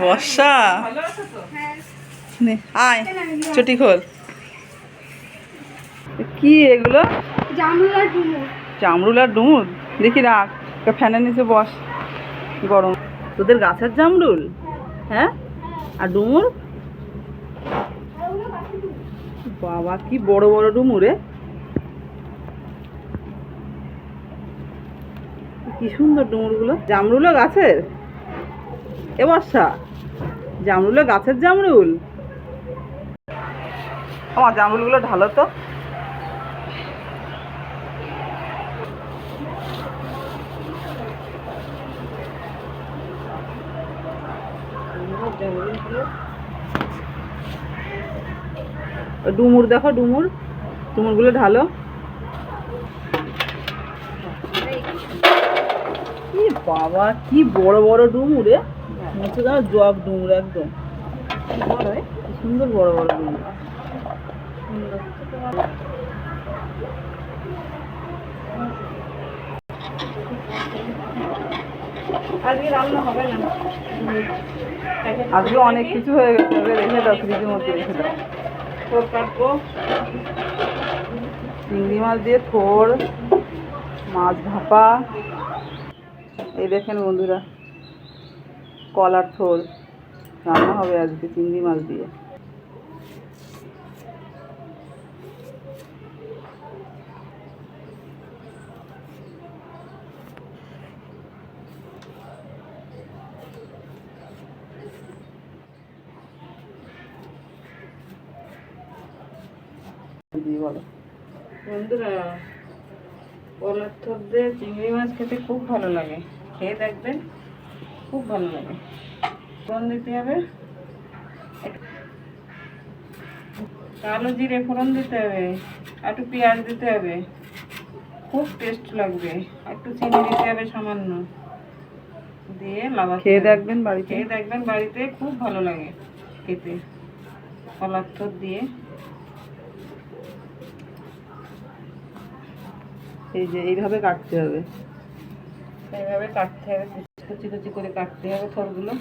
বর্ষা নে আয় চটি খোল। কি এগুলো? জামরুল আর ডুমুর। দেখি রাখ, ফ্যানের নিচে বস, গরম। তোদের গাছের জামরুল? হ্যাঁ, আর ডুমুর? বাবা কি বড় বড় ডুমুরে, কি সুন্দর ডুমুরগুলো। জামরুলও গাছের? এ বর্ষা, জামরুলও গাছের জামরুল? আমার জামরুলগুলো ঢালো তো। ডুমুর দেখো, ডুমুর, ডুমুরগুলো ঢালো। বাবা কি বড় বড় ডুমুরে, হচ্ছে যেন জগ ডুমুর একদম। কি সুন্দর বড় বড় ডুমুর। আজকে রান্না হবে না, আজকে অনেক কিছু হয়ে গেছে। রেখে দাও, ফ্রিজের মধ্যে রেখে দাও। থোর কাটবো, চিংড়ি মাছ দিয়ে থোর, মাছ ভাপা। এই দেখেন বন্ধুরা, কলার থোর রান্না হবে আজকে চিংড়ি মাছ দিয়ে। বলো বন্ধুরা, কলার থোর দিয়ে চিংড়ি মাছ খেতে খুব ভালো লাগে, খেয়ে দেখবেন, খুব ভালো লাগে। ফোড়ন দিতে হবে, কালো জিরে ফোড়ন দিতে হবে, একটু পেঁয়াজ দিতে হবে, খুব টেস্ট লাগবে। একটু চিনি দিতে হবে সামান্য, দিয়ে লাগাতে। খেয়ে দেখবেন বাড়িতে, খেয়ে দেখবেন বাড়িতে, খুব ভালো লাগে খেতে কলার থোর দিয়ে। এই যে এইভাবে কাটতে হবে, এইভাবে কাটতে হবে, কুচি কুচি করে কাটতে হবে থোরগুলো।